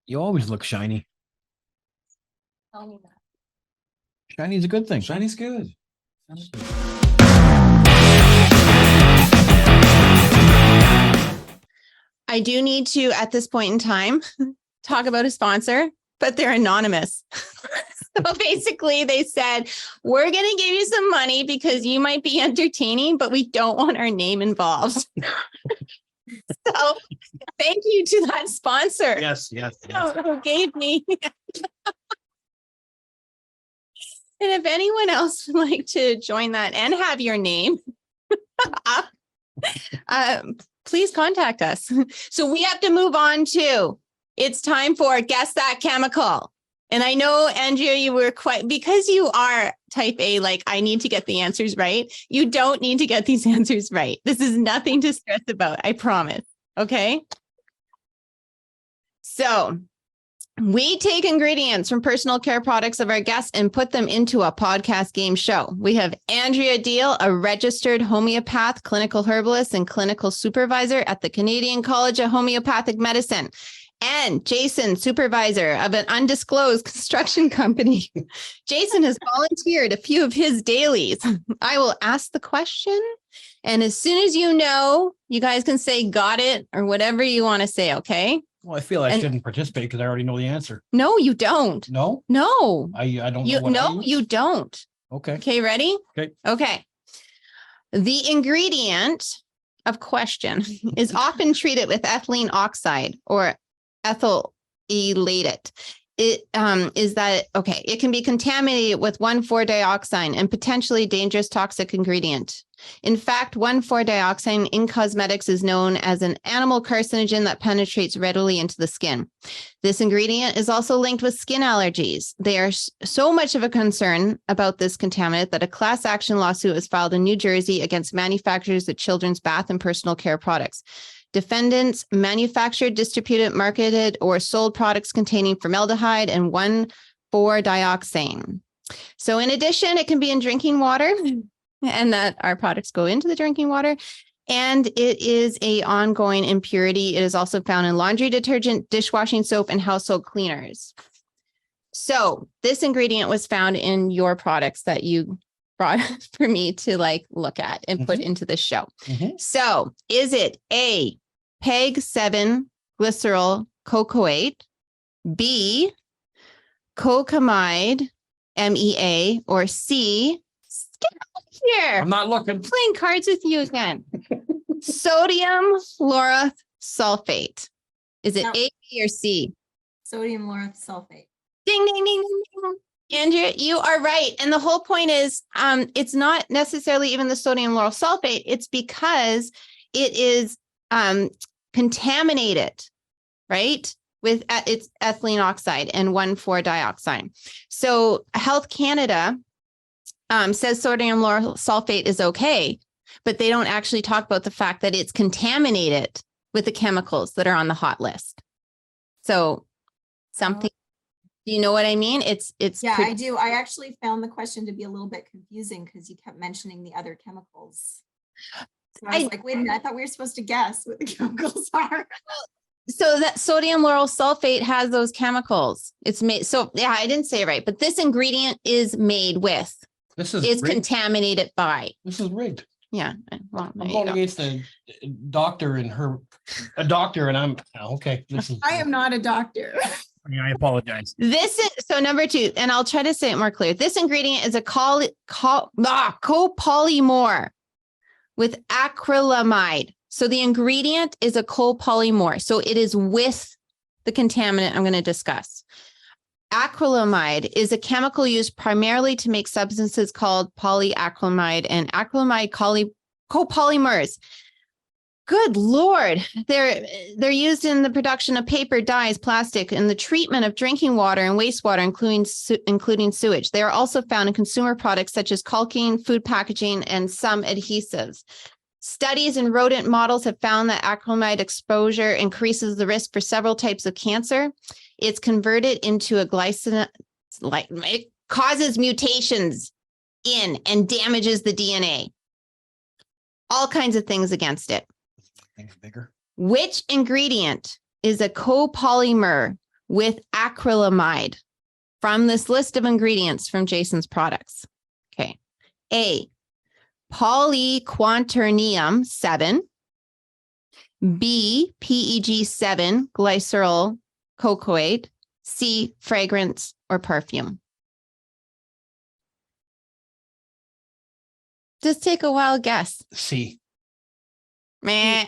You always look shiny. Tell me that. Shiny is a good thing. Shiny's good. I do need to, at this point in time, talk about a sponsor, but they're anonymous. So basically they said, we're going to give you some money because you might be entertaining, but we don't want our name involved. So thank you to that sponsor. Yes. Who gave me. And if anyone else would like to join that and have your name, please contact us. So we have to move on to, it's time for Guess That Chemical. And I know, Andrea, you were because you are type A, like I need to get the answers right. You don't need to get these answers right. This is nothing to stress about, I promise. Okay. So we take ingredients from personal care products of our guests and put them into a podcast game show. We have Andrea Deal, a registered homeopath, clinical herbalist, and clinical supervisor at the Canadian College of Homeopathic Medicine, and Jason, supervisor of an undisclosed construction company. Jason has volunteered a few of his dailies. I will ask the question, and as soon as you know, you guys can say got it or whatever you want to say, okay? Well, I feel I shouldn't participate because I already know the answer. No, you don't. No? No. I don't know what No, you don't. Okay. Okay, ready? Okay. The ingredient of question is often treated with ethylene oxide or ethyl elated. It it can be contaminated with 1,4-dioxane and potentially dangerous toxic ingredient. In fact, 1,4-dioxane in cosmetics is known as an animal carcinogen that penetrates readily into the skin. This ingredient is also linked with skin allergies. They are so much of a concern about this contaminant that a class action lawsuit was filed in New Jersey against manufacturers of children's bath and personal care products. Defendants manufactured, distributed, marketed, or sold products containing formaldehyde and 1,4-dioxane. So in addition, it can be in drinking water, and that our products go into the drinking water. And it is an ongoing impurity. It is also found in laundry detergent, dishwashing soap, and household cleaners. So this ingredient was found in your products that you brought for me to look at and put into the show. So is it A, PEG 7 glycerol cocoate, B, cocamide MEA, or C, get out here. I'm not looking. Playing cards with you again. Sodium lauryl sulfate. Is it A, B, or C? Sodium lauryl sulfate. Ding, ding, ding, ding, ding. Andrea, you are right. And the whole point is it's not necessarily even the sodium lauryl sulfate. It's because it is contaminated, right? With its ethylene oxide and 1,4-dioxane. So Health Canada says sodium lauryl sulfate is okay, but they don't actually talk about the fact that it's contaminated with the chemicals that are on the hot list. So something, do you know what I mean? It's yeah, I do. I actually found the question to be a little bit confusing because you kept mentioning the other chemicals. So I was like, wait a minute, I thought we were supposed to guess what the chemicals are. So that sodium lauryl sulfate has those chemicals. It's made. So yeah, I didn't say it right, but this ingredient is made with. This is rigged. Contaminated by. This is rigged. Yeah. Well, I'm going against a doctor and I'm okay. I am not a doctor. I apologize. This is so number 2, and I'll try to say it more clear. This ingredient is a copolymer with acrylamide. So the ingredient is a copolymer. So it is with the contaminant I'm going to discuss. Acrylamide is a chemical used primarily to make substances called polyacrylamide and acrylamide copolymers. Good Lord. They're used in the production of paper, dyes, plastic, and the treatment of drinking water and wastewater, including sewage. They are also found in consumer products such as caulking, food packaging, and some adhesives. Studies in rodent models have found that acrylamide exposure increases the risk for several types of cancer. It's converted into a glycine, it causes mutations in and damages the DNA. All kinds of things against it. Things bigger. Which ingredient is a copolymer with acrylamide from this list of ingredients from Jason's products? Okay. A, polyquaternium 7. B, PEG7 glycerol cocoate. C, fragrance or perfume. Just take a wild guess. C. Meh.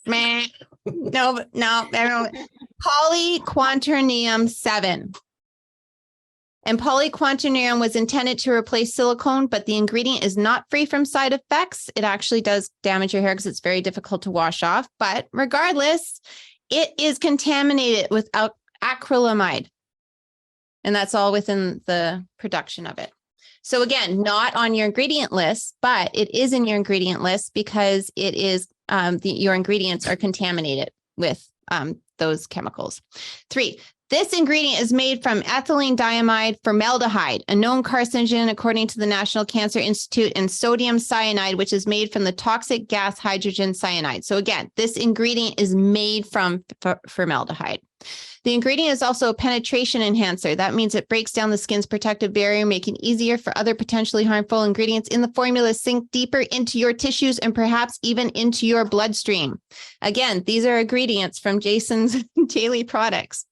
Meh. No, polyquaternium 7. And polyquaternium was intended to replace silicone, but the ingredient is not free from side effects. It actually does damage your hair because it's very difficult to wash off. But regardless, it is contaminated with acrylamide. And that's all within the production of it. So again, not on your ingredient list, but it is in your ingredient list because it is your ingredients are contaminated with those chemicals. 3, this ingredient is made from ethylene diamide formaldehyde, a known carcinogen according to the National Cancer Institute, and sodium cyanide, which is made from the toxic gas hydrogen cyanide. So again, this ingredient is made from formaldehyde. The ingredient is also a penetration enhancer. That means it breaks down the skin's protective barrier, making it easier for other potentially harmful ingredients in the formula sink deeper into your tissues and perhaps even into your bloodstream. Again, these are ingredients from Jason's daily products.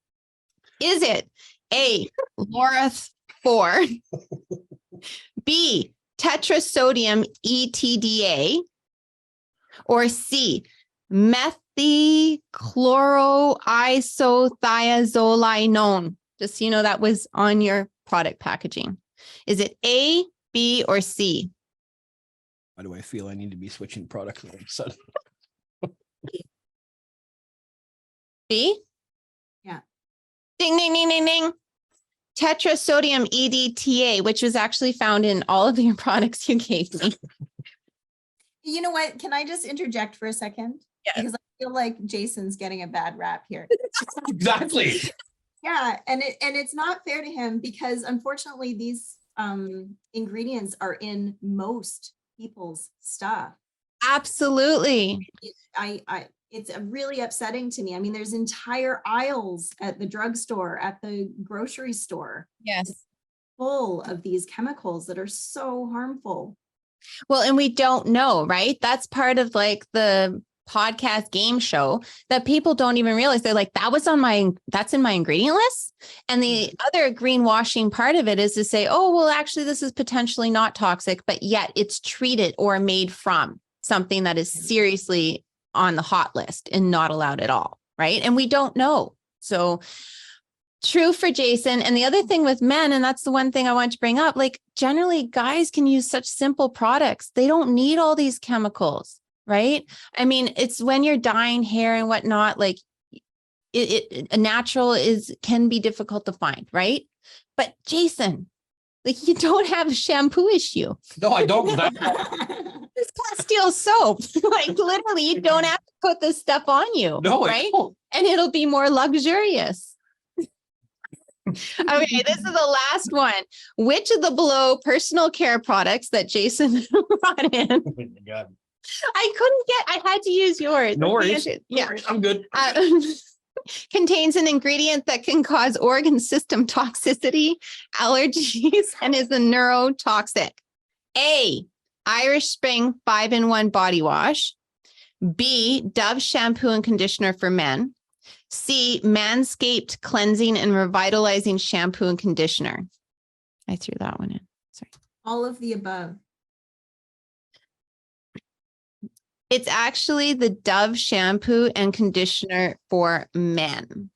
Is it A, Laurath 4, B, tetrasodium ETDA, or C, methichloroisothiazolinone? Just so you know, that was on your product packaging. Is it A, B, or C? Why do I feel I need to be switching products all of a sudden? B? Yeah. Ding, ding, ding, ding, ding. Tetrasodium EDTA, which was actually found in all of your products you gave me. You know what? Can I just interject for a second? Yeah. Because I feel like Jason's getting a bad rap here. Exactly. Yeah, and it's not fair to him because unfortunately these ingredients are in most people's stuff. Absolutely. It's really upsetting to me. I mean, there's entire aisles at the drugstore, at the grocery store, Yes. full of these chemicals that are so harmful. Well, and we don't know, right? That's part of like the podcast game show that people don't even realize. They're like, that's in my ingredient list. And the other greenwashing part of it is to say, oh, well, actually, this is potentially not toxic, but yet it's treated or made from something that is seriously on the hot list and not allowed at all. Right. And we don't know. So true for Jason. And the other thing with men, and that's the one thing I want to bring up, like generally guys can use such simple products. They don't need all these chemicals, right? I mean, it's when you're dyeing hair and whatnot, like a natural can be difficult to find, right? But Jason, like you don't have a shampoo issue. No, I don't. This Castile soap, like literally you don't have to put this stuff on you, No, right? And it'll be more luxurious. Okay, this is the last one. Which of the below personal care products that Jason brought in? Oh my God. I had to use yours. No worries. Yeah. No worries. I'm good. Contains an ingredient that can cause organ system toxicity, allergies, and is a neurotoxic. A, Irish Spring 5-in-1 body wash. B, Dove shampoo and conditioner for men. C, Manscaped cleansing and revitalizing shampoo and conditioner. I threw that one in. Sorry. All of the above. It's actually the Dove shampoo and conditioner for men.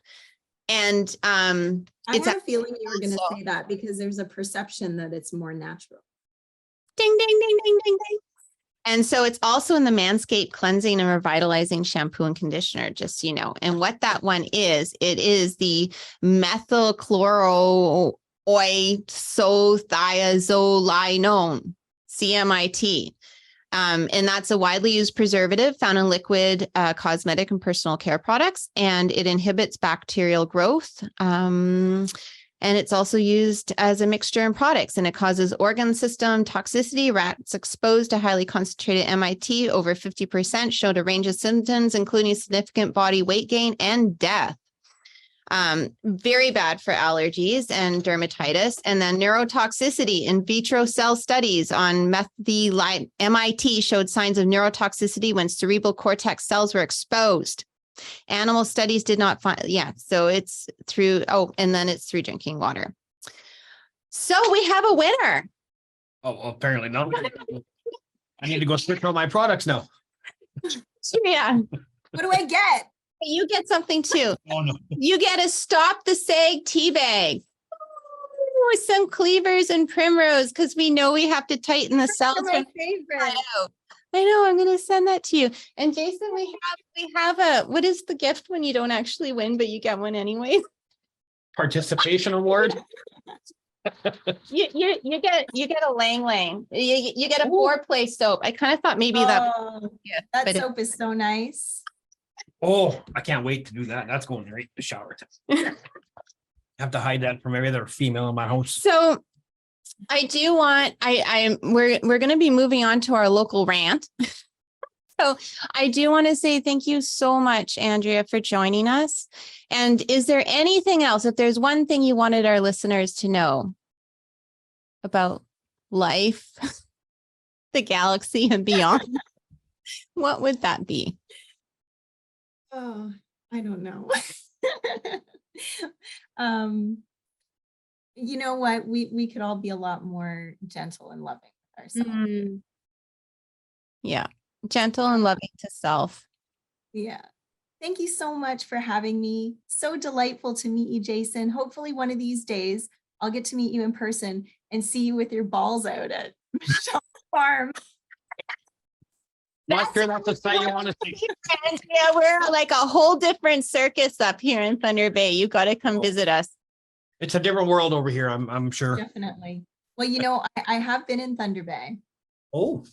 And I it's had a feeling you were going to also- say that because there's a perception that it's more natural. ding, ding, ding, ding, ding, ding. And so it's also in the Manscaped cleansing and revitalizing shampoo and conditioner, just so you know. And what that one is, it is the methichloroisothiazolinone, CMIT. And that's a widely used preservative found in liquid cosmetic and personal care products, and it inhibits bacterial growth. And it's also used as a mixture in products, and it causes organ system toxicity. Rats exposed to highly concentrated MIT, over 50%, showed a range of symptoms, including significant body weight gain and death. Very bad for allergies and dermatitis. And then neurotoxicity. In vitro cell studies on methylite MIT showed signs of neurotoxicity when cerebral cortex cells were exposed. Animal studies did not find, so it's through, and then it's through drinking water. So we have a winner. Oh, well, apparently not. I need to go switch all my products now. Yeah, What do I get? you get something too. Oh, no. You get a Stop the Sag tea bag with some cleavers and primrose because we know we have to tighten the cells. They're my favorite. I know. I'm going to send that to you. And Jason, we have a, what is the gift when you don't actually win, but you get one anyway? Participation award. You get a Lang Lang. You get a foreplay soap. I kind of thought maybe that. That but soap is so nice. Oh, I can't wait to do that. That's going right in the shower. Have to hide that from every other female in my house. So I do want, we're going to be moving on to our local rant. So I do want to say thank you so much, Andrea, for joining us. And is there anything else, if there's one thing you wanted our listeners to know about life, the galaxy and beyond, what would that be? Oh, I don't know. You know what? We could all be a lot more gentle and loving with ourselves. Yeah. Gentle and loving to self. Yeah. Thank you so much for having me. So delightful to meet you, Jason. Hopefully one of these days I'll get to meet you in person and see you with your balls out at Michelle's farm. Not sure that's the site you want to see. Yeah, we're like a whole different circus up here in Thunder Bay. You got to come visit us. It's a different world over here, I'm sure. Definitely. Well, you know, I have been in Thunder Bay. Oh,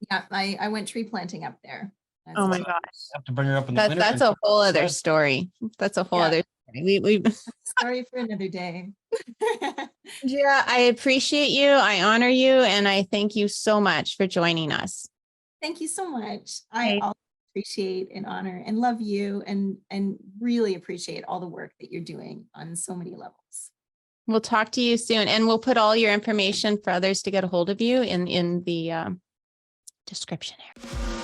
Yeah, I went tree planting up there. Oh my gosh. have to bring her up in the winter. That's a whole other story. That's a whole other story. We Sorry for another day. Yeah, I appreciate you. I honor you. And I thank you so much for joining us. Thank you so much. I also appreciate and honor and love you and really appreciate all the work that you're doing on so many levels. We'll talk to you soon. And we'll put all your information for others to get a hold of you in the description here.